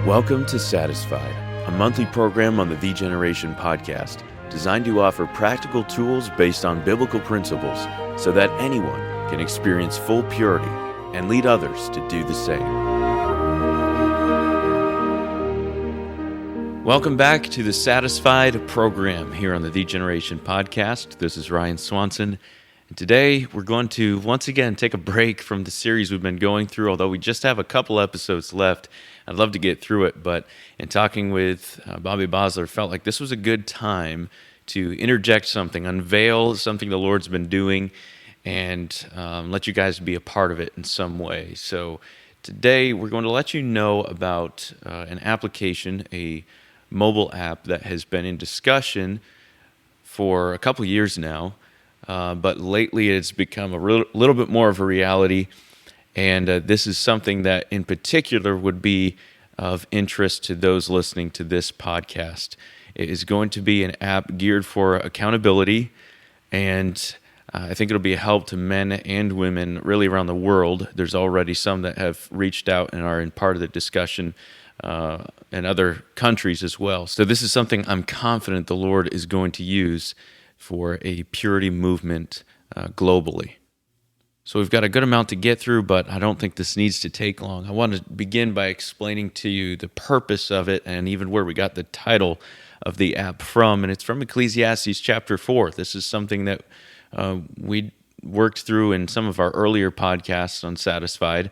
Welcome to Satisfied, a monthly program on the V Generation podcast, designed to offer practical tools based on biblical principles so that anyone can experience full purity and lead others to do the same. Welcome back to the Satisfied program here on the V Generation podcast. This is Ryan Swanson. And today, we're going to once again take a break from the series we've been going through, although we just have a couple episodes left. I'd love to get through it, but in talking with Bobby Bosler, felt like this was a good time to interject something, unveil something the Lord's been doing, and let you guys be a part of it in some way. So today, we're going to let you know about an application, a mobile app that has been in discussion for a couple years now. But lately it's become a little bit more of a reality, and this is something that in particular would be of interest to those listening to this podcast. It is going to be an app geared for accountability, and I think it'll be a help to men and women really around the world. There's already some that have reached out and are in part of the discussion in other countries as well. So this is something I'm confident the Lord is going to use for a purity movement globally. So we've got a good amount to get through, but I don't think this needs to take long. I want to begin by explaining to you the purpose of it and even where we got the title of the app from, and it's from Ecclesiastes chapter 4. This is something that we worked through in some of our earlier podcasts on Satisfied,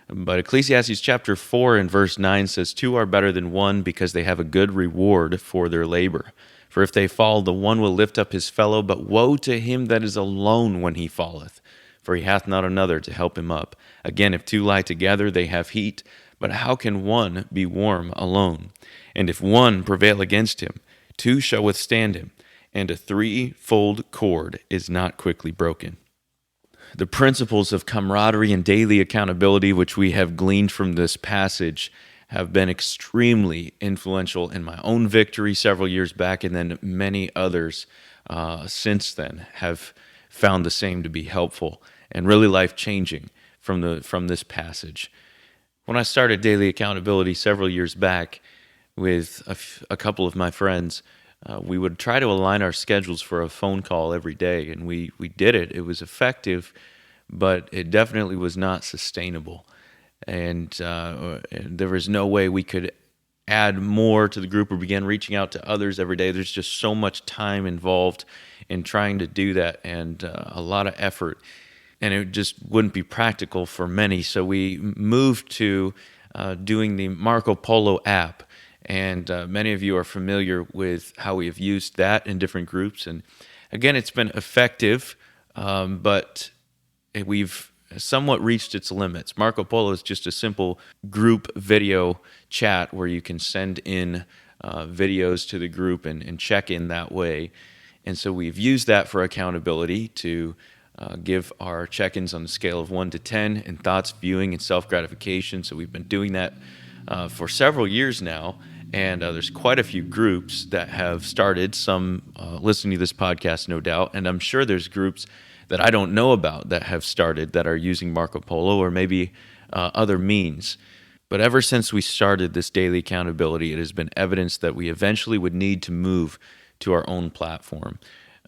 but Ecclesiastes chapter 4 and verse 9 says, "Two are better than one because they have a good reward for their labor. For if they fall, the one will lift up his fellow, but woe to him that is alone when he falleth, for he hath not another to help him up. Again, if two lie together, they have heat, but how can one be warm alone? And if one prevail against him, two shall withstand him, and a threefold cord is not quickly broken." The principles of camaraderie and daily accountability, which we have gleaned from this passage, have been extremely influential in my own victory several years back, and then many others since then have found the same to be helpful and really life-changing from this passage. When I started daily accountability several years back with a couple of my friends, we would try to align our schedules for a phone call every day, and we did it. It was effective, but it definitely was not sustainable. And there was no way we could add more to the group or begin reaching out to others every day. There's just so much time involved in trying to do that, and a lot of effort, and it just wouldn't be practical for many. So we moved to doing the Marco Polo app, and many of you are familiar with how we have used that in different groups. And again, it's been effective, but we've somewhat reached its limits. Marco Polo is just a simple group video chat where you can send in videos to the group and check in that way. And so we've used that for accountability to give our check-ins on a scale of 1 to 10 in thoughts, viewing, and self-gratification. So we've been doing that for several years now, and there's quite a few groups that have started, some listening to this podcast, no doubt, and I'm sure there's groups that I don't know about that have started that are using Marco Polo or maybe other means. But ever since we started this daily accountability, it has been evidence that we eventually would need to move to our own platform.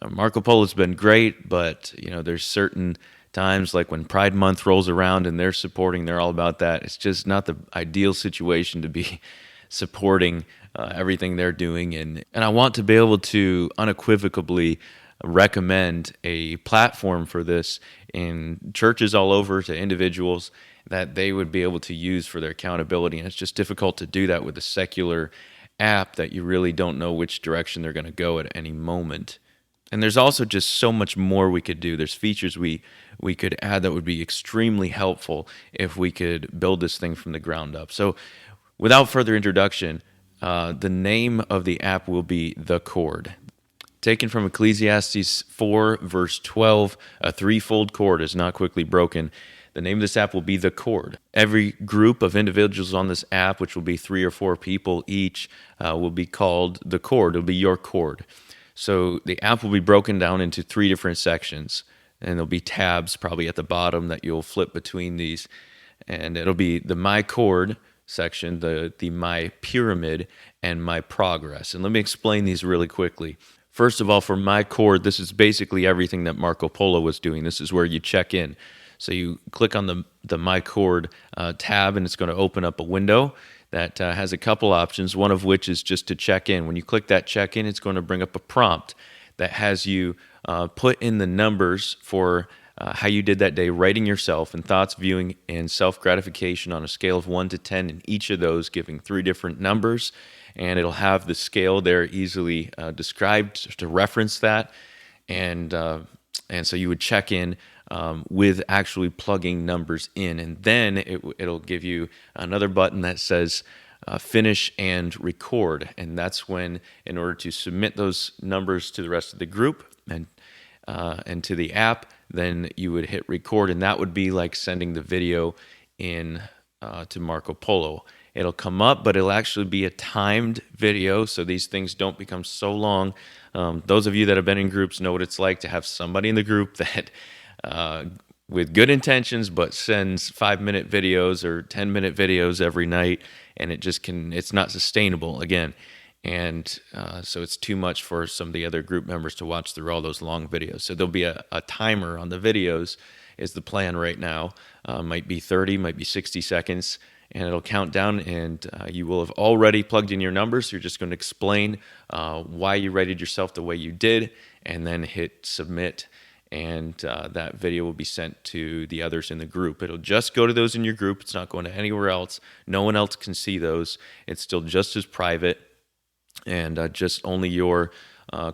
Marco Polo has been great, but there's certain times like when Pride Month rolls around and they're all about that. It's just not the ideal situation to be supporting everything they're doing. And I want to be able to unequivocally recommend a platform for this in churches all over to individuals that they would be able to use for their accountability. And it's just difficult to do that with a secular app that you really don't know which direction they're going to go at any moment. And there's also just so much more we could do. There's features we could add that would be extremely helpful if we could build this thing from the ground up. So without further introduction, the name of the app will be The Cord. Taken from Ecclesiastes 4, verse 12, "A threefold cord is not quickly broken." The name of this app will be The Cord. Every group of individuals on this app, which will be 3 or 4 people each, will be called The Cord. It'll be your cord. So the app will be broken down into 3 different sections, and there'll be tabs probably at the bottom that you'll flip between these. And it'll be the My Cord section, the My Pyramid and My Progress. And let me explain these really quickly. First of all, for My Cord, this is basically everything that Marco Polo was doing. This is where you check in. So you click on the My Cord tab, and it's going to open up a window that has a couple options, one of which is just to check in. When you click that check in, it's going to bring up a prompt that has you put in the numbers for how you did that day, rating yourself and thoughts, viewing, and self-gratification on a scale of 1 to 10, in each of those giving 3 different numbers. And it'll have the scale there easily described to reference that. And so you would check in with actually plugging numbers in. And then it'll give you another button that says finish and record. And that's when, in order to submit those numbers to the rest of the group and to the app, then you would hit record. And that would be like sending the video in to Marco Polo. It'll come up, but it'll actually be a timed video, so these things don't become so long. Those of you that have been in groups know what it's like to have somebody in the group that, with good intentions, but sends 5-minute videos or 10-minute videos every night, and it's not sustainable, again. And so it's too much for some of the other group members to watch through all those long videos. So there'll be a timer on the videos, is the plan right now. Might be 30, might be 60 seconds. And it'll count down, and you will have already plugged in your numbers. You're just going to explain why you rated yourself the way you did, and then hit submit, and that video will be sent to the others in the group. It'll just go to those in your group. It's not going to anywhere else. No one else can see those. It's still just as private, and just only your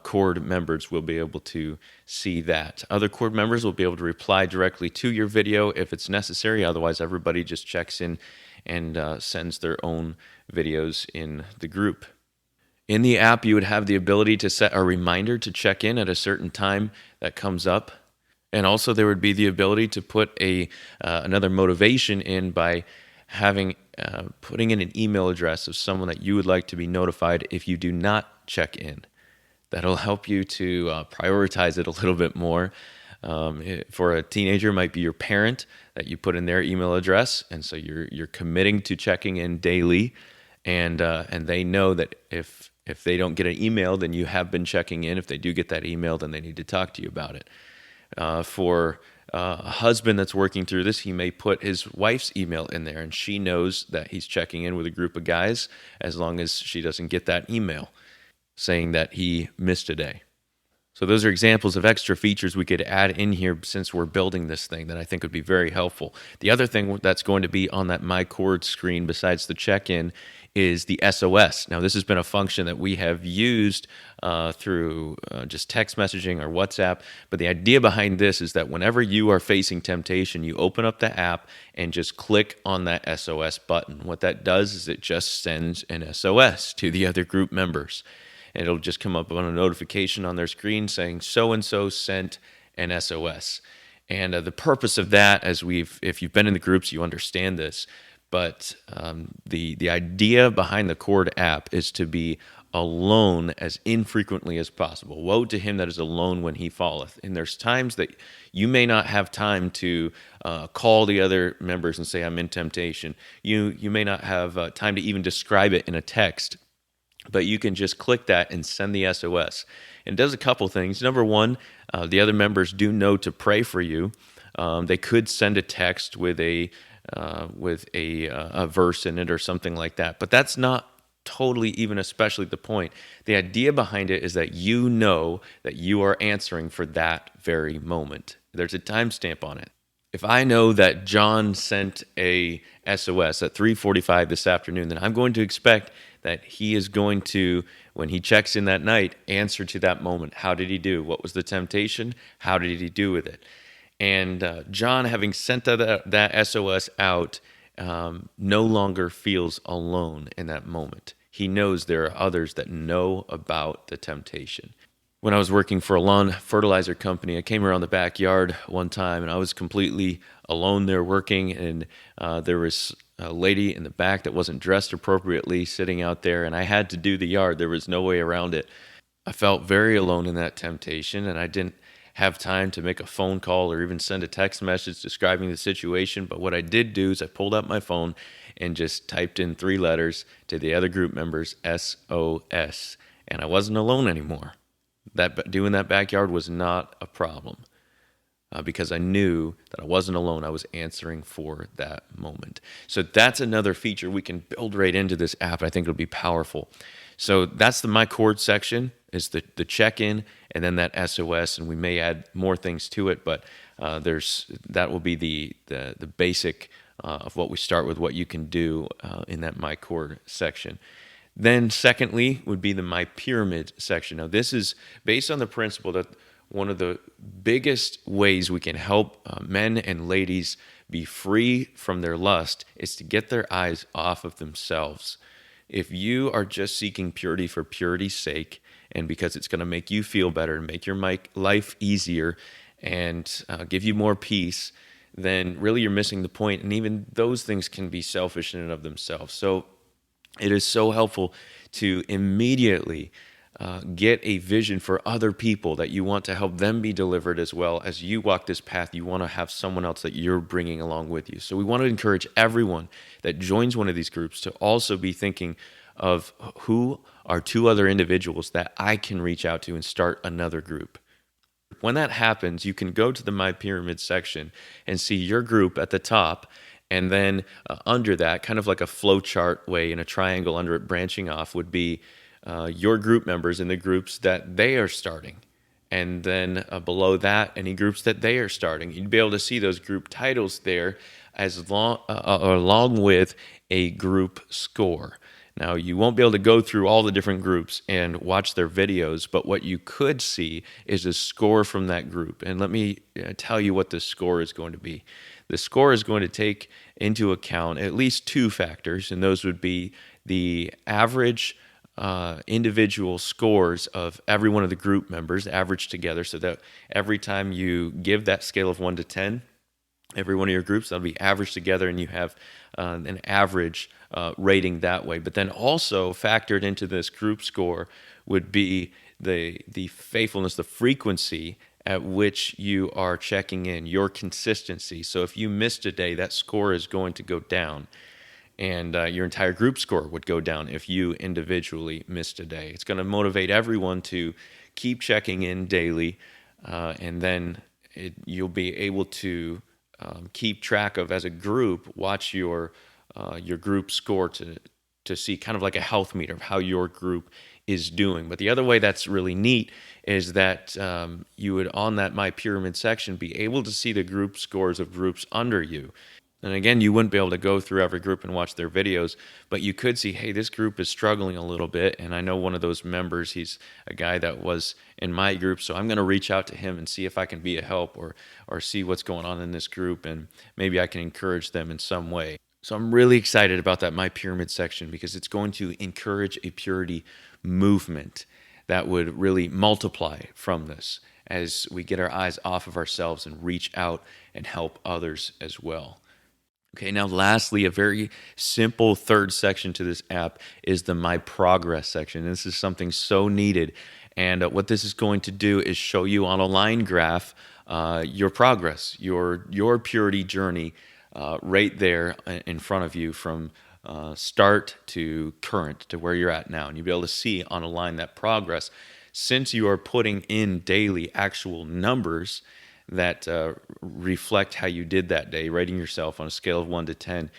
Cord members will be able to see that. Other Cord members will be able to reply directly to your video if it's necessary. Otherwise, everybody just checks in and sends their own videos in the group. In the app, you would have the ability to set a reminder to check in at a certain time that comes up. And also there would be the ability to put another motivation in by putting in an email address of someone that you would like to be notified if you do not check in. That'll help you to prioritize it a little bit more. For a teenager, it might be your parent that you put in their email address, and so you're committing to checking in daily, and they know that if they don't get an email, then you have been checking in. If they do get that email, then they need to talk to you about it. For a husband that's working through this, he may put his wife's email in there, and she knows that he's checking in with a group of guys as long as she doesn't get that email saying that he missed a day. So those are examples of extra features we could add in here since we're building this thing that I think would be very helpful. The other thing that's going to be on that My Cord screen besides the check-in is the SOS. Now, this has been a function that we have used through just text messaging or WhatsApp, but the idea behind this is that whenever you are facing temptation, you open up the app and just click on that SOS button. What that does is it just sends an SOS to the other group members. And it'll just come up on a notification on their screen saying so-and-so sent an SOS. And the purpose of that, if you've been in the groups, you understand this, but the idea behind the Cord app is to be alone as infrequently as possible. Woe to him that is alone when he falleth. And there's times that you may not have time to call the other members and say, I'm in temptation. You may not have time to even describe it in a text. But you can just click that and send the SOS. And it does a couple things. Number one, the other members do know to pray for you. They could send a text with a verse in it or something like that. But that's not totally even especially the point. The idea behind it is that you know that you are answering for that very moment. There's a timestamp on it. If I know that John sent a SOS at 3:45 this afternoon, then I'm going to expect that he is going to, when he checks in that night, answer to that moment. How did he do? What was the temptation? How did he do with it? And John, having sent that SOS out, no longer feels alone in that moment. He knows there are others that know about the temptation. When I was working for a lawn fertilizer company, I came around the backyard one time, and I was completely alone there working, and there was a lady in the back that wasn't dressed appropriately sitting out there, and I had to do the yard. There was no way around it. I felt very alone in that temptation, and I didn't have time to make a phone call or even send a text message describing the situation. But what I did do is I pulled out my phone and just typed in 3 letters to the other group members, SOS. And I wasn't alone anymore. Doing that backyard was not a problem. Because I knew that I wasn't alone. I was answering for that moment. So that's another feature we can build right into this app. I think it'll be powerful. So that's the My Chord section, is the check-in, and then that SOS, and we may add more things to it, but that will be the basic of what we start with, what you can do in that My Chord section. Then secondly would be the My Pyramid section. Now this is based on the principle that one of the biggest ways we can help men and ladies be free from their lust is to get their eyes off of themselves. If you are just seeking purity for purity's sake, and because it's going to make you feel better and make your life easier and give you more peace, then really you're missing the point. And even those things can be selfish in and of themselves. So it is so helpful to immediately get a vision for other people that you want to help them be delivered as well. As you walk this path, you want to have someone else that you're bringing along with you. So we want to encourage everyone that joins one of these groups to also be thinking of who are 2 other individuals that I can reach out to and start another group. When that happens, you can go to the My Pyramid section and see your group at the top. And then under that, kind of like a flow chart way in a triangle under it branching off, would be your group members in the groups that they are starting. And then below that, any groups that they are starting. You'd be able to see those group titles there along with a group score. Now, you won't be able to go through all the different groups and watch their videos, but what you could see is a score from that group. And let me tell you what the score is going to be. The score is going to take into account at least 2 factors, and those would be the average individual scores of every one of the group members averaged together, so that every time you give that scale of 1 to 10, every one of your groups, that'll be averaged together, and you have an average rating that way. But then also factored into this group score would be the faithfulness, the frequency at which you are checking in, your consistency. So if you missed a day, that score is going to go down. And your entire group score would go down if you individually missed a day. It's going to motivate everyone to keep checking in daily, and then you'll be able to keep track of, as a group, watch your group score to see kind of like a health meter of how your group is doing. But the other way that's really neat is that you would, on that My Pyramid section, be able to see the group scores of groups under you. And again, you wouldn't be able to go through every group and watch their videos, but you could see, hey, this group is struggling a little bit, and I know one of those members, he's a guy that was in my group, so I'm going to reach out to him and see if I can be a help or see what's going on in this group, and maybe I can encourage them in some way. So I'm really excited about that My Pyramid section, because it's going to encourage a purity movement that would really multiply from this as we get our eyes off of ourselves and reach out and help others as well. Okay, now lastly, a very simple third section to this app is the My Progress section. This is something so needed. And what this is going to do is show you on a line graph your progress, your purity journey right there in front of you from start to current, to where you're at now. And you'll be able to see on a line that progress. Since you are putting in daily actual numbers that reflect how you did that day, rating yourself on a scale of 1 to 10,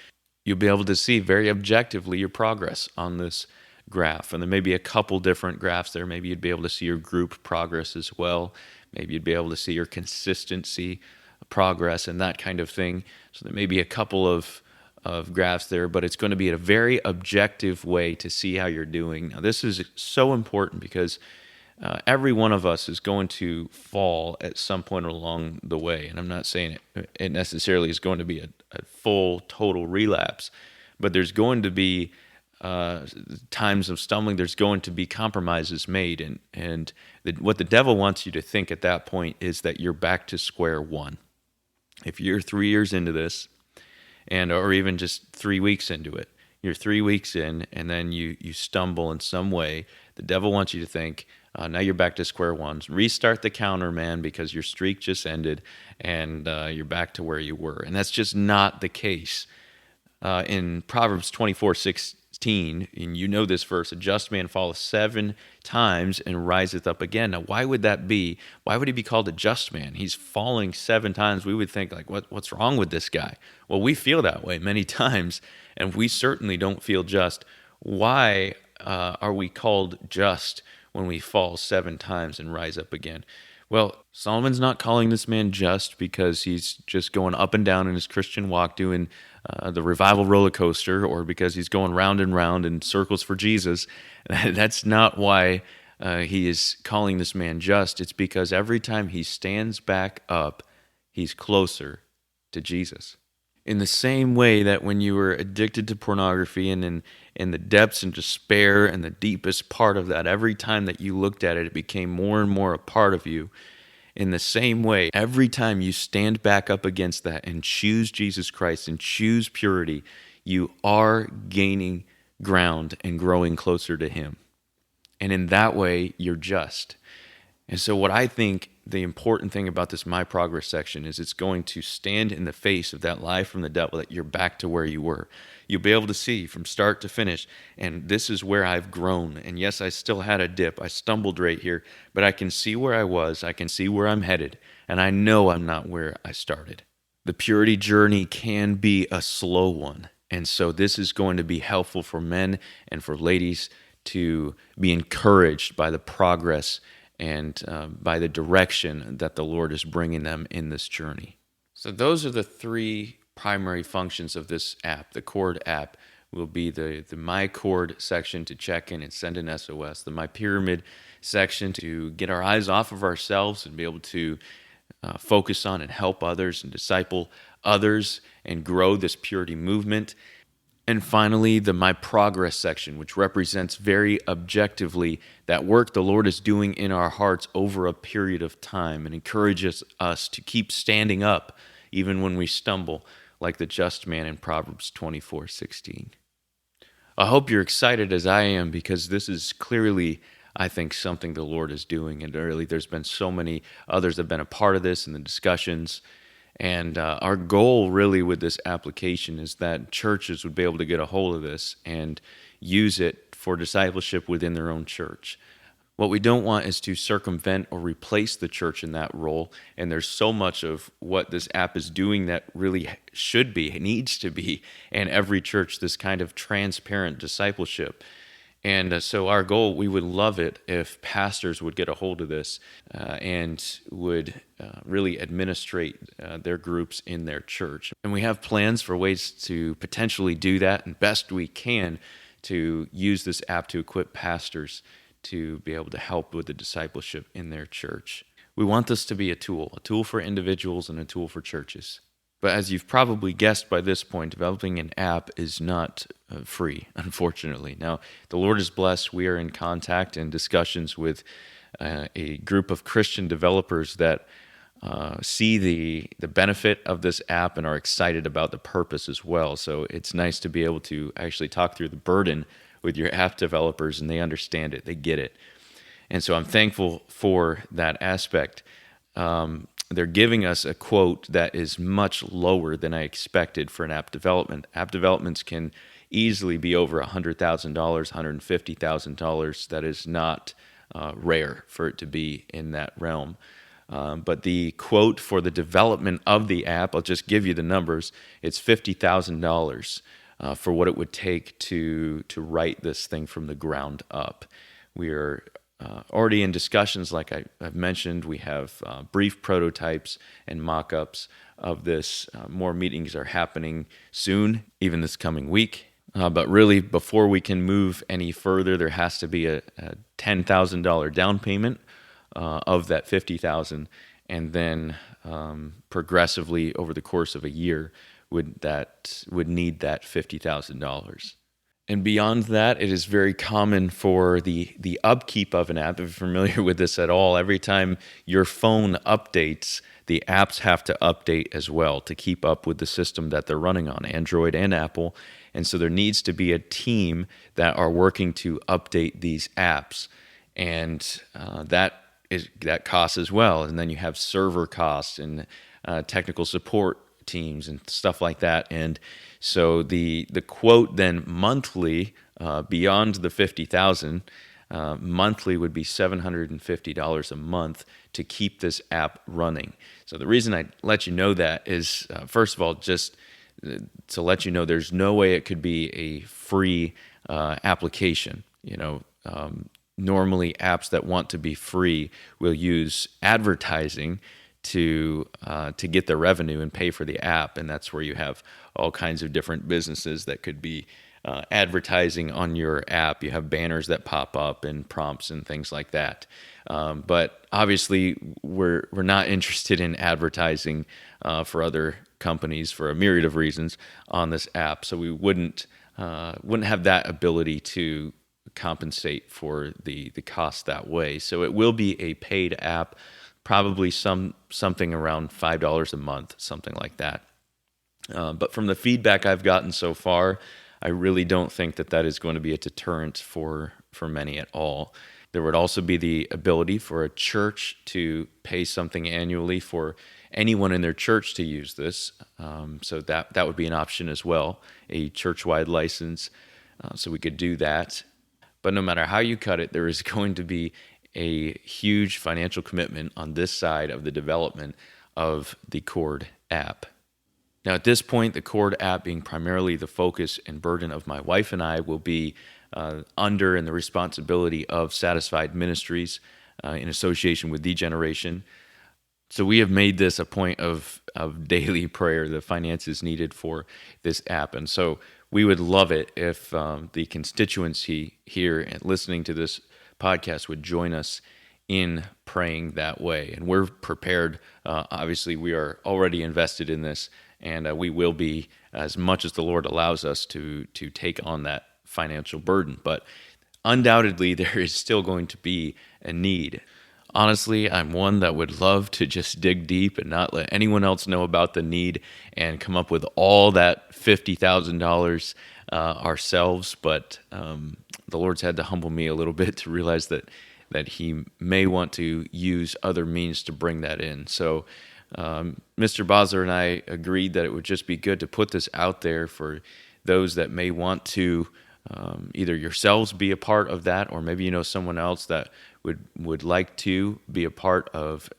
you'll be able to see very objectively your progress on this graph. And there may be a couple different graphs there. Maybe you'd be able to see your group progress as well. Maybe you'd be able to see your consistency progress and that kind of thing. So there may be a couple of graphs there, but it's going to be a very objective way to see how you're doing. Now, this is so important because every one of us is going to fall at some point along the way. And I'm not saying it necessarily is going to be a full, total relapse, but there's going to be times of stumbling. There's going to be compromises made. And what the devil wants you to think at that point is that you're back to square one. If you're 3 years into this, or even just 3 weeks into it, you're 3 weeks in, and then you stumble in some way, the devil wants you to think, Now you're back to square one. Restart the counter, man, because your streak just ended and you're back to where you were. And that's just not the case. In Proverbs 24:16, and you know this verse, a just man falleth 7 times and riseth up again. Now, why would that be? Why would he be called a just man? He's falling 7 times. We would think, like, what's wrong with this guy? Well, we feel that way many times, and we certainly don't feel just. Why are we called just when we fall 7 times and rise up again? Well, Solomon's not calling this man just because he's just going up and down in his Christian walk doing the revival roller coaster, or because he's going round and round in circles for Jesus. That's not why he is calling this man just. It's because every time he stands back up, he's closer to Jesus. In the same way that when you were addicted to pornography and in the depths and despair and the deepest part of that, every time that you looked at it, it became more and more a part of you. In the same way, every time you stand back up against that and choose Jesus Christ and choose purity, you are gaining ground and growing closer to Him. And in that way, you're just. And so what I think the important thing about this My Progress section is it's going to stand in the face of that lie from the devil that you're back to where you were. You'll be able to see from start to finish, and this is where I've grown. And yes, I still had a dip. I stumbled right here, but I can see where I was. I can see where I'm headed, and I know I'm not where I started. The purity journey can be a slow one, and so this is going to be helpful for men and for ladies to be encouraged by the progress and by the direction that the Lord is bringing them in this journey. So those are the 3 primary functions of this app. The Cord app will be the My Cord section to check in and send an SOS, the My Pyramid section to get our eyes off of ourselves and be able to focus on and help others and disciple others and grow this purity movement. And finally, the My Progress section, which represents very objectively that work the Lord is doing in our hearts over a period of time and encourages us to keep standing up even when we stumble, like the just man in Proverbs 24:16. I hope you're excited as I am, because this is clearly, I think, something the Lord is doing. And really, there's been so many others that have been a part of this in the discussions. And our goal really with this application is that churches would be able to get a hold of this and use it for discipleship within their own church. What we don't want is to circumvent or replace the church in that role. And there's so much of what this app is doing that really should be, needs to be, in every church, this kind of transparent discipleship. And so our goal, we would love it if pastors would get a hold of this and would really administrate their groups in their church. And we have plans for ways to potentially do that, and best we can to use this app to equip pastors to be able to help with the discipleship in their church. We want this to be a tool for individuals and a tool for churches. But as you've probably guessed by this point, developing an app is not free, unfortunately. Now, the Lord is blessed. We are in contact and discussions with a group of Christian developers that see the benefit of this app and are excited about the purpose as well. So it's nice to be able to actually talk through the burden with your app developers, and they understand it, they get it. And so I'm thankful for that aspect. They're giving us a quote that is much lower than I expected for an app development. App developments can easily be over $100,000, $150,000. That is not rare for it to be in that realm. But the quote for the development of the app, I'll just give you the numbers. It's $50,000 for what it would take to write this thing from the ground up. We are already in discussions, like I've mentioned. We have brief prototypes and mock-ups of this. More meetings are happening soon, even this coming week. But really, before we can move any further, there has to be a $10,000 down payment of that $50,000, and then progressively over the course of a year would need that $50,000. And beyond that, it is very common for the upkeep of an app. If you're familiar with this at all, every time your phone updates, the apps have to update as well to keep up with the system that they're running on, Android and Apple. And so there needs to be a team that are working to update these apps. and that costs as well. And then you have server costs and technical support teams and stuff like that. And so the quote then monthly, beyond the 50,000, monthly would be $750 a month to keep this app running. So the reason I let you know that is, first of all, just to let you know there's no way it could be a free application. Normally apps that want to be free will use advertising to get their revenue and pay for the app, and that's where you have all kinds of different businesses that could be advertising on your app. You have banners that pop up and prompts and things like that. But obviously, we're not interested in advertising for other companies for a myriad of reasons on this app, so we wouldn't have that ability to compensate for the cost that way. So it will be a paid app, probably something around $5 a month, something like that. But from the feedback I've gotten so far, I really don't think that is going to be a deterrent for many at all. There would also be the ability for a church to pay something annually for anyone in their church to use this. So that would be an option as well, a church-wide license. So we could do that. But no matter how you cut it, there is going to be a huge financial commitment on this side of the development of the Cord app. Now, at this point, the Cord app being primarily the focus and burden of my wife and I will be under and the responsibility of Satisfied Ministries in association with D-Generation. So we have made this a point of daily prayer, the finances needed for this app. And so we would love it if the constituency here and listening to this podcast would join us in praying that way. And we're prepared. Obviously, we are already invested in this, and we will be as much as the Lord allows us to take on that financial burden. But undoubtedly, there is still going to be a need. Honestly, I'm one that would love to just dig deep and not let anyone else know about the need and come up with all that $50,000 ourselves. But the Lord's had to humble me a little bit to realize that He may want to use other means to bring that in. So Mr. Bosler and I agreed that it would just be good to put this out there for those that may want to either yourselves be a part of that, or maybe someone else that would like to be a part of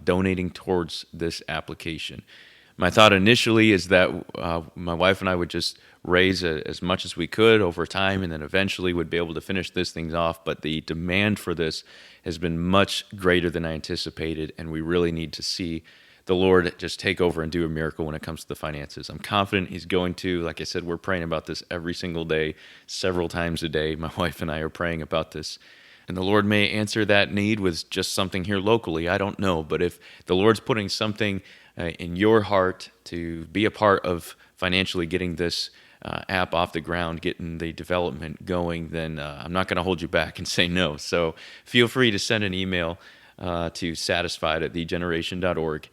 donating towards this application. My thought initially is that my wife and I would just raise as much as we could over time, and then eventually would be able to finish this thing off. But the demand for this has been much greater than I anticipated, and we really need to see the Lord just take over and do a miracle when it comes to the finances. I'm confident He's going to. Like I said, we're praying about this every single day, several times a day. My wife and I are praying about this. And the Lord may answer that need with just something here locally. I don't know. But if the Lord's putting something in your heart to be a part of financially getting this app off the ground, getting the development going, then I'm not going to hold you back and say no. So feel free to send an email to satisfied@thegeneration.org.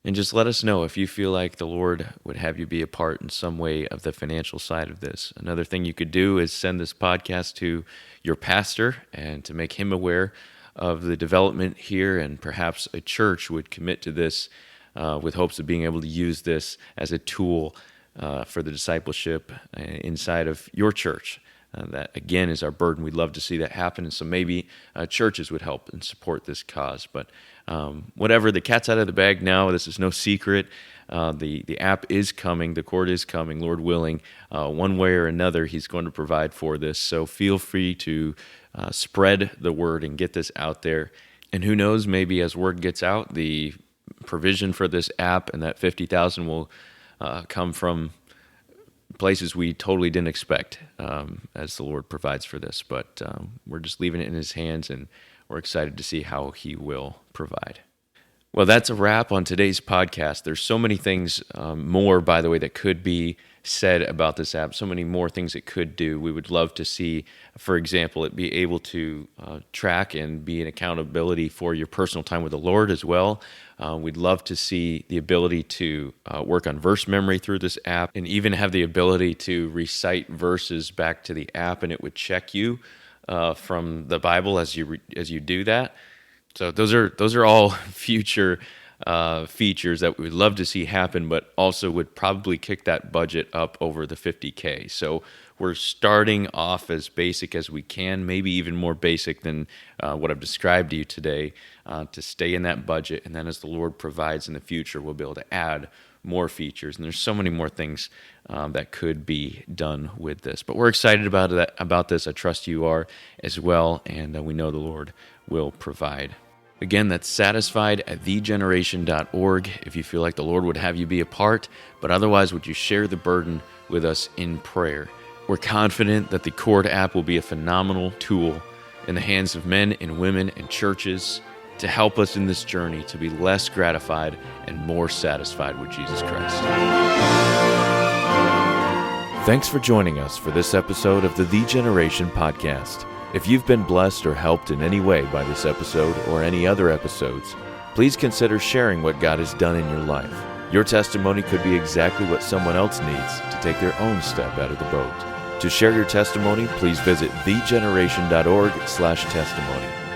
And just let us know if you feel like the Lord would have you be a part in some way of the financial side of this. Another thing you could do is send this podcast to your pastor and to make him aware of the development here, and perhaps a church would commit to this with hopes of being able to use this as a tool for the discipleship inside of your church. That, again, is our burden. We'd love to see that happen, and so maybe churches would help and support this cause. But whatever, the cat's out of the bag now. This is no secret. The app is coming. The Cord is coming, Lord willing. One way or another, He's going to provide for this. So feel free to spread the word and get this out there. And who knows, maybe as word gets out, the provision for this app and that $50,000 will come from places we totally didn't expect as the Lord provides for this. But we're just leaving it in His hands, and we're excited to see how He will provide. Well, that's a wrap on today's podcast. There's so many things more, by the way, that could be said about this app, so many more things it could do. We would love to see, for example, it be able to track and be an accountability for your personal time with the Lord as well. We'd love to see the ability to work on verse memory through this app, and even have the ability to recite verses back to the app, and it would check you from the Bible as you do that. So those are all future features that we would love to see happen, but also would probably kick that budget up over the $50K. So we're starting off as basic as we can, maybe even more basic than what I've described to you today, to stay in that budget. And then as the Lord provides in the future, we'll be able to add more features. And there's so many more things that could be done with this. But we're excited about this. I trust you are as well, and we know the Lord will provide. Again, that's satisfied at thegeneration.org if you feel like the Lord would have you be a part, but otherwise, would you share the burden with us in prayer? We're confident that the Cord app will be a phenomenal tool in the hands of men and women and churches to help us in this journey to be less gratified and more satisfied with Jesus Christ. Thanks for joining us for this episode of the Generation Podcast. If you've been blessed or helped in any way by this episode or any other episodes, please consider sharing what God has done in your life. Your testimony could be exactly what someone else needs to take their own step out of the boat. To share your testimony, please visit thegeneration.org/testimony.